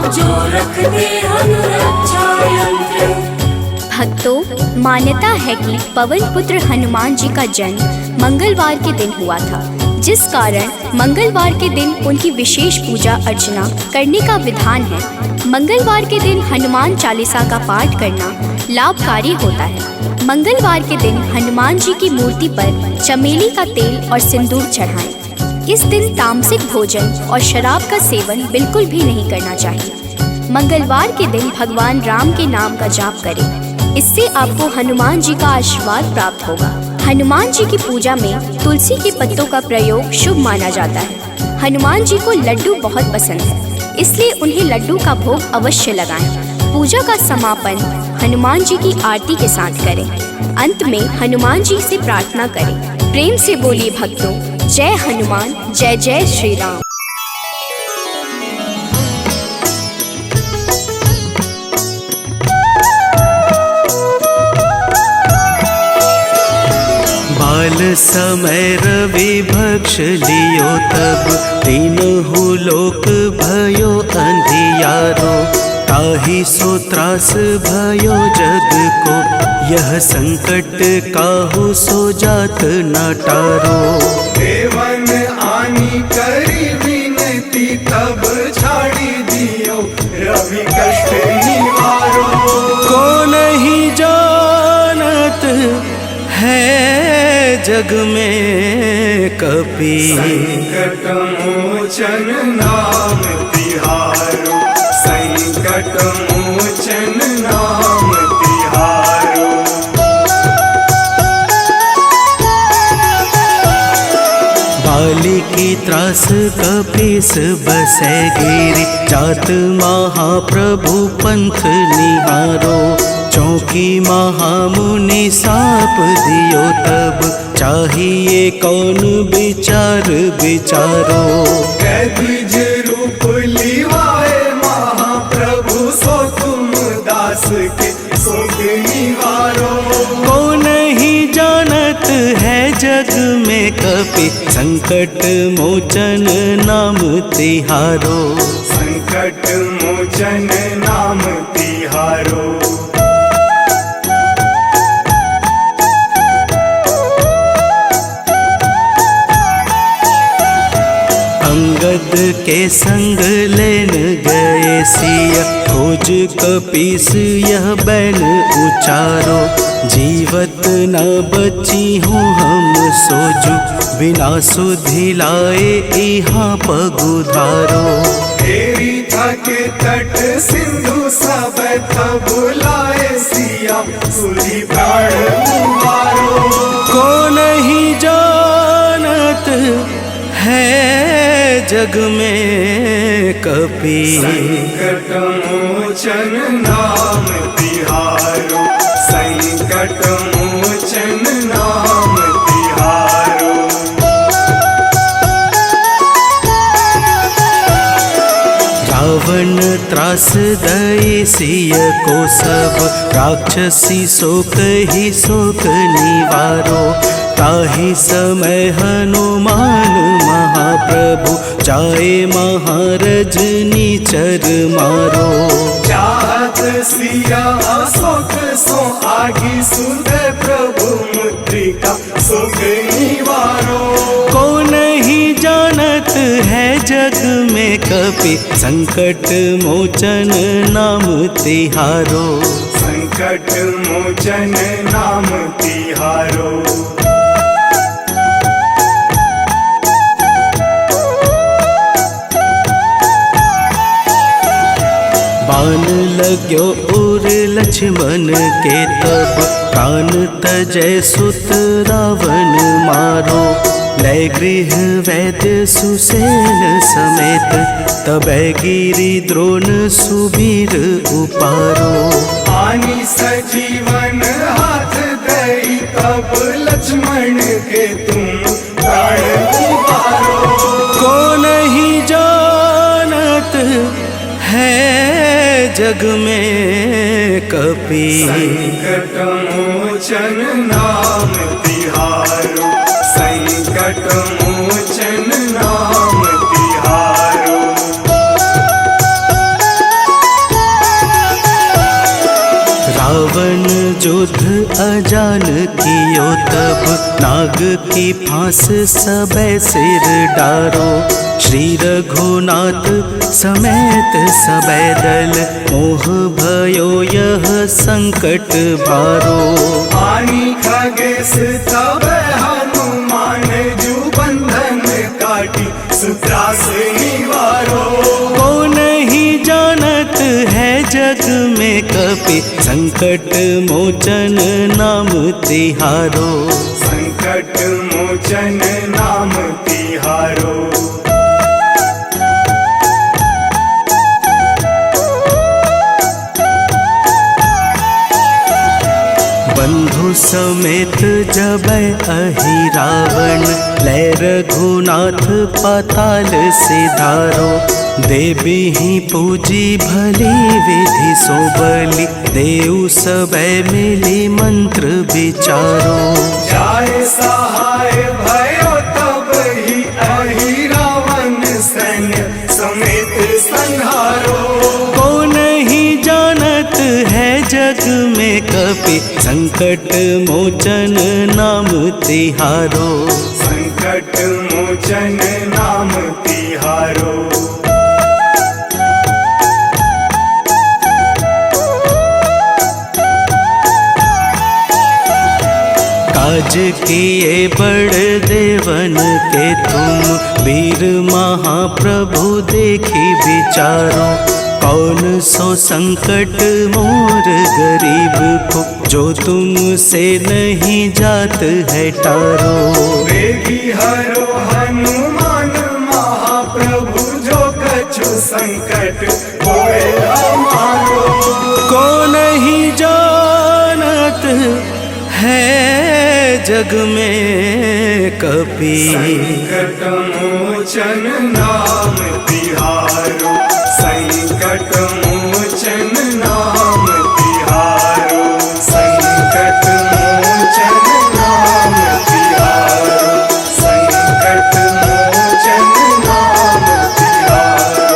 जो रखते अनुरक्षा यंत्र। भक्तों, मान्यता है कि पवन पुत्र हनुमान जी का जन्म मंगलवार के दिन हुआ था, जिस कारण मंगलवार के दिन उनकी विशेष पूजा अर्चना करने का विधान है। मंगलवार के दिन हनुमान चालीसा का पाठ करना लाभकारी होता है। मंगलवार के दिन हनुमान जी की मूर्ति पर चमेली का तेल और सिंदूर चढ़ाएं। इस दिन तामसिक भोजन और शराब का सेवन बिल्कुल भी नहीं करना चाहिए। मंगलवार के दिन भगवान राम के नाम का जाप करें, इससे आपको हनुमान जी का आशीर्वाद प्राप्त होगा। हनुमान जी की पूजा में तुलसी के पत्तों का प्रयोग शुभ माना जाता है। हनुमान जी को लड्डू बहुत पसंद है, इसलिए उन्हें लड्डू का भोग अवश्य लगाएं। पूजा का समापन हनुमान जी की आरती के साथ करें। अंत में हनुमान जी से प्रार्थना करें। प्रेम से बोलिए भक्तों, जय हनुमान, जय जय श्री राम। बाल समय रवि भक्ष लियो, तब तीनहु लोक भयो अंधियारो। ताहि सो त्रास भयो जग को, यह संकट काहू सो जात न टारो। देवन आनी करी विनती, तब छाड़ी दियो रवि कष्ट निवारो। को नहीं जानत है जग में कपि, संकट मोचन नाम तिहारो। संकट मोचन नाम तिहारो। बाली की त्रास कपीस बसै गिरि, जात महाप्रभु पंथ निहारो। चौकी महामुनि साप दियो, तब चाहिए कौन विचार विचारो। कैदिज रूप लिवाए महाप्रभु, सो तुम दास के शोक निवारो। को नहीं जानत है जग में कपि, संकट मोचन नाम तिहारो। संकट मोचन नाम तिहारो। अंगद के संग लेन गए सिया, खोज कपीस यह बैन उचारो। जीवत न बची हूँ हम सोजू, बिना सुधि लाए यहाँ पगुधारो। तेरी थके तट सिंधु सब तब लाए सिया, सुधि प्राण उबारो। को नहीं जानत है जग में कपि, संकट मोचन नाम तिहारो। संकट मोचन नाम तिहारो। रावण त्रास दई सिय को सब, राक्षसी शोक ही शोक निवारो। ताहि समय हनुमान महाप्रभु, जाए महारज निचर मारो। चाहत सिया शोक सो आगी, सुध प्रभु मुद्रिका शोक निवारो। को नहीं जानत है जग में कपि, संकट मोचन नाम तिहारो। संकट मोचन नाम तिहारो। बाण लाग्यो उर लक्ष्मण के तब, प्राण तजय सुत रावण मारो। लय गृह वैद्य सुसेन समेत, तबै गिरि द्रोण सुबीर उपारो। आनी सजीवन हाथ दई, तब लक्ष्मण के तुम प्राण उबारो। को नहीं जानत है जग में कपि, संकट मोचन नाम तिहारो। संकट मोचन नाम तिहारो। रावण युद्ध अजान कियो तब, नाग की फांस सबे सिर डारो। श्री रघुनाथ समेत सबे दल, मोह भयो यह संकट भारो। आनी खगेश तब हनुमान, जू बंधन काटी सुत्रास निवारो। को नहीं जानत है जग में कपि, संकट मोचन नाम तिहारो। संकट मोचन नाम तिहारो। बंधु समेत जबै अहि रावण, लय रघुनाथ पाताल सिधारो। देवी ही पूजी भली विधि सो बलि, देव सबे मिली मंत्र विचारो। जाय सहाय भयो तब ही, अहि रावण सैन्य समेत संहारो। को नहीं जानत है जग में कपि, संकट मोचन नाम तिहारो। संकट मोचन नाम तिहारो। काज किए बड़ देवन के तुम, वीर महाप्रभु देखी विचारो। कौन सो संकट मोर गरीब को, जो तुमसे नहीं जात है टारो। वेगी हरो हनुमान महाप्रभु, जो कछु संकट होए हमारो। को नहीं जानत है जग में कपि, संकट मोचन नाम तिहारो। संकट मोचन नाम तिहारो। संकट मोचन नाम तिहारो। संकट मोचन नाम तिहारो।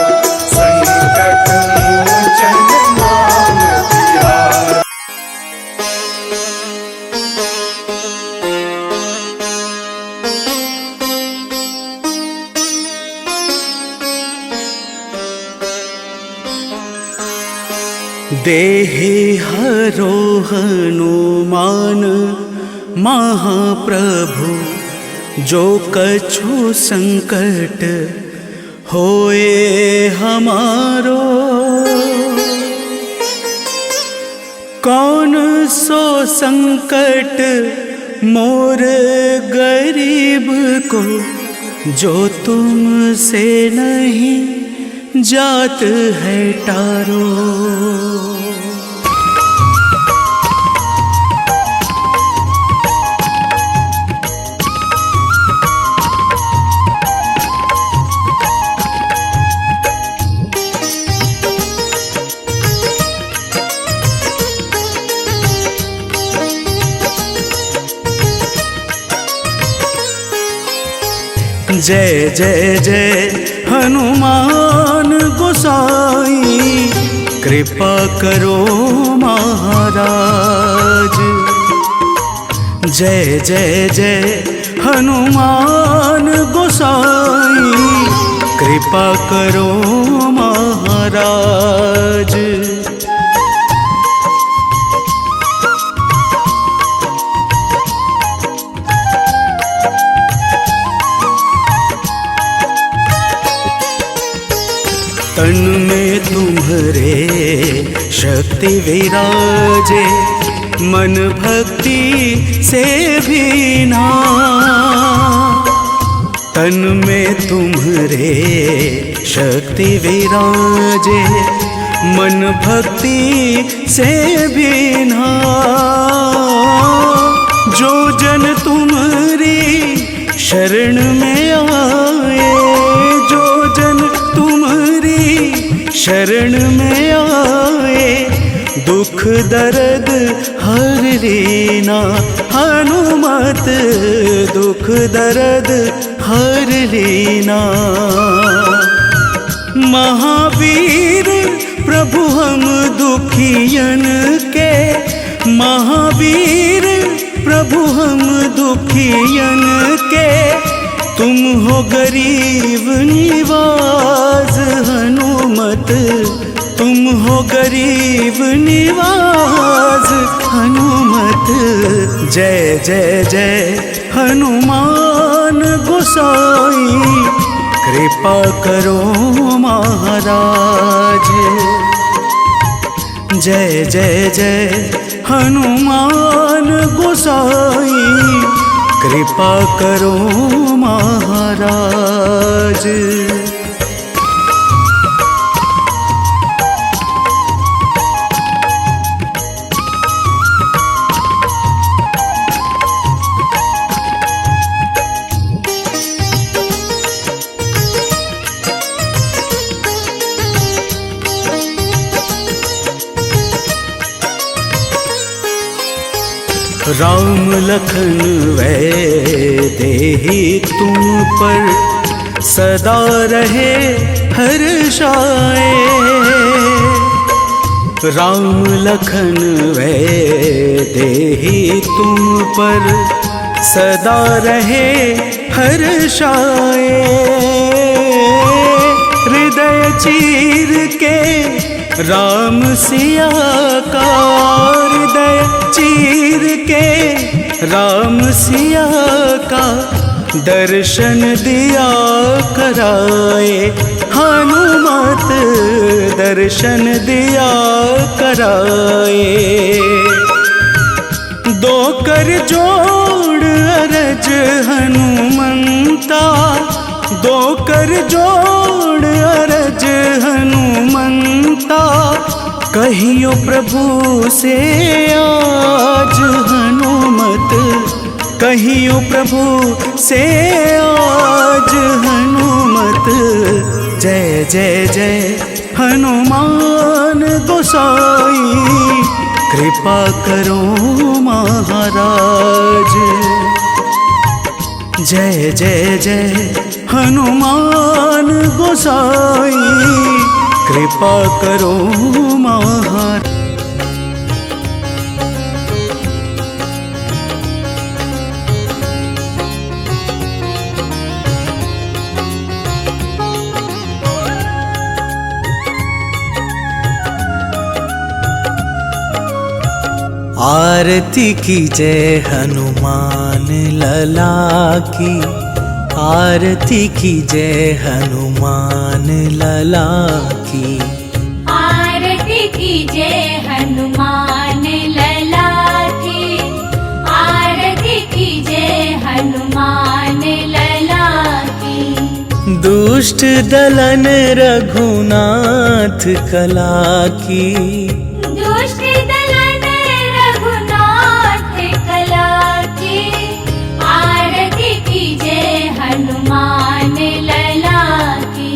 संकट मोचन नाम तिहारो। देहि हरो हनुमान महाप्रभु, जो कछु संकट होए हमारो। कौन सो संकट मोर गरीब को, जो तुमसे नहीं जात है टारो। जय जय जय हनुमान गोसाई, कृपा करो महाराज। जय जय जय हनुमान गोसाई, कृपा करो महाराज। तन में तुम्हारे शक्ति विराजे, मन भक्ति से भीना। तन में तुम्हारे शक्ति विराजे, मन भक्ति से भीना। जो जन तुम्हारी शरण में आए, जो जन तुम्हारी शरण में आए, दुख दर्द हर लेना। हनुमत दुख दर्द हर लेना। महावीर प्रभु हम दुखियन के, महावीर प्रभु हम दुखियन के, तुम हो गरीब निवाज। हनुमत तुम हो गरीब निवाज। हनुमत जय जय जय हनुमान गोसाई, कृपा करो महाराज। जय जय जय हनुमान गोसाई, कृपा करो महाराज। राम लखन वैदेही तुम पर सदा रहे हर्षाए। राम लखन वैदेही तुम पर सदा रहे हर्षाए। हृदय चीर के राम सिया का, हृदय चीर के राम सिया का, दर्शन दिया कराए। हनुमत दर्शन दिया कराए। दो कर जोड़ अरज हनुमंता, दो कर जोड़ अरज हनुमंता, कहियो प्रभु से आज। हनुमत कहियो प्रभु से आज। हनुमत जय जय जय हनुमान गोसाई, कृपा करो महाराज। जय जय जय हनुमान गोसाई, कृपा करो महाराज। आरती की जय हनुमान लला की, आरती की जय हनुमान लला की। आरती की जय हनुमान लला की, आरती की जय हनुमान लला की। दुष्ट दलन रघुनाथ कला की, दुष्ट दलन रघुनाथ कला की। आरती की जय हनुमान लला की।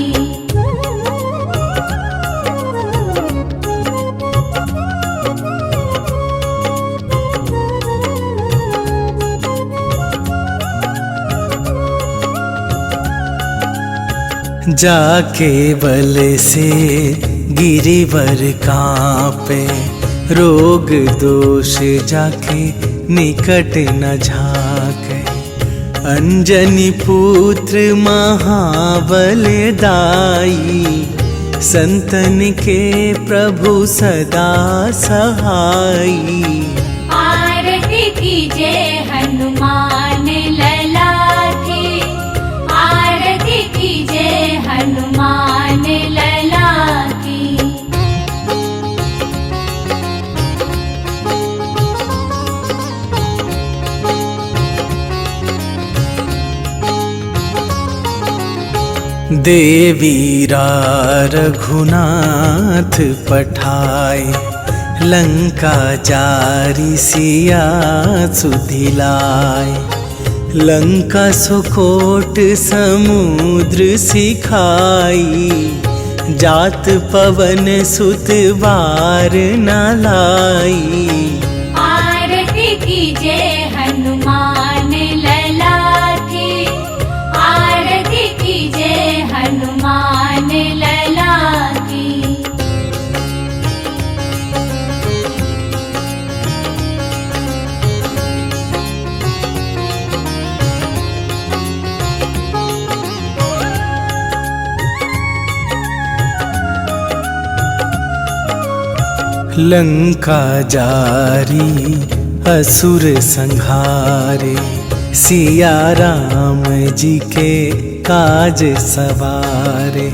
जाके बल से गिरिवर कांपे, रोग दोष जाके निकट न झाके। अंजनी पुत्र महाबल दाई, संतन के प्रभु सदा सहाई। आरती कीजे हनुमान लला की, आरती कीजे हनुमान लला की। देवीरा रघुनाथ पठाए, लंका जारी सिया सुधिलाए। लंका सुकोट समुद्र सिखाई, जात पवन सुत बार न लाई। आरती कीजे हनुमान लला की, आरती कीजे हनुमान लला की। लंका जारी असुर संहारे, सिया राम जी के काज सवारे।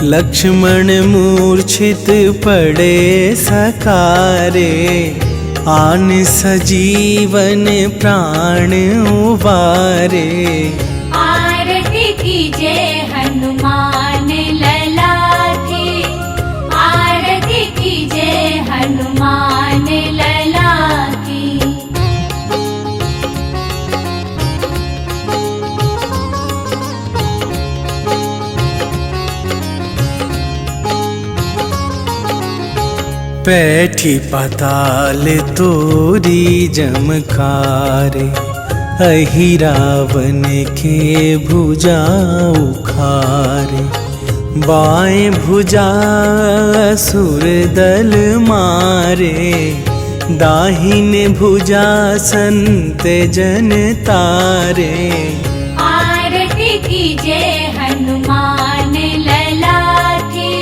लक्ष्मण मूर्छित पड़े सकारे, आन सजीवन प्राण उबारे। आरती कीजे हनुमान लला की, आरती कीजे हनुमान लला की। पैठी पाताल तोरी जमकारे, अहि रावण के भुजा उखारे। बाएं भुजा असुर दल मारे, दाहिने भुजा संत जन तारे। आरती कीजे हनुमान लला की,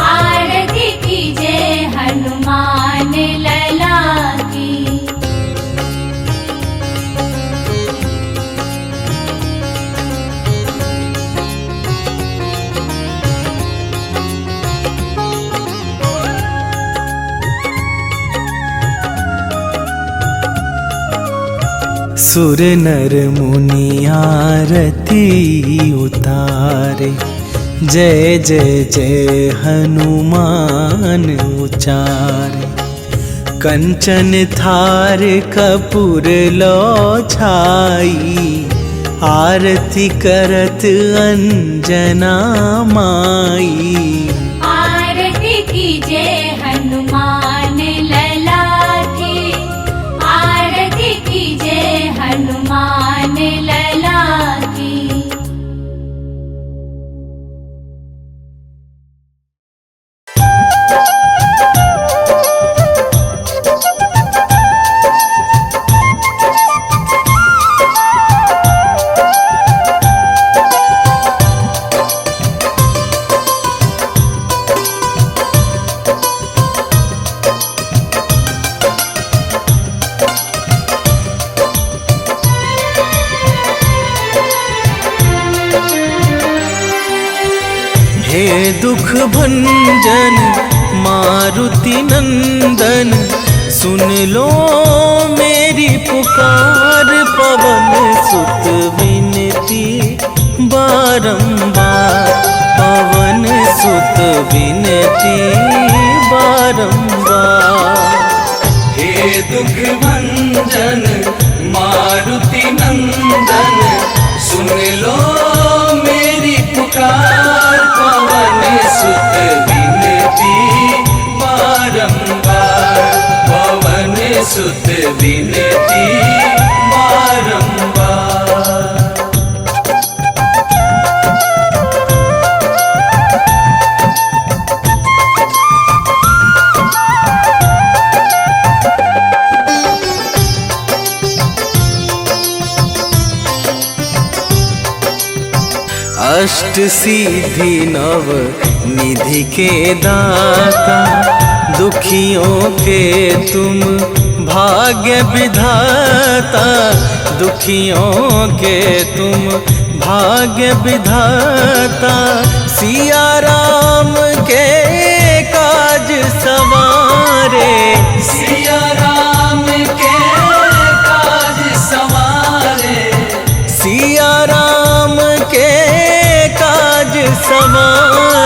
आरती कीजे हनुमान लला की। सुर नर मुनि आरती उतारे, जय जय जय हनुमान उचारे। कंचन थार कपूर लो छाई, आरती करत अंजना माई। आरती कीजे हनुमान लला की, आरती कीजे हनुमान लला की। हे दुख भंजन मारुति नंदन, सुन लो मेरी पुकार। पवन सुत विनती बारंबार, पवन सुत विनती बारंबार। हे दुख भंजन मारुति नंदन, सुन लो मेरी पुकार। पवन सुत विनती बारंबार, पवन सुत विनती बारंबार। अष्ट सिद्धि नव निधि के दाता, दुखियों के तुम भाग्य विधाता, दुखियों के तुम भाग्य विधाता। सिया राम के काज सवारे, सिया राम के काज सवारे, सिया राम के काज सवारे।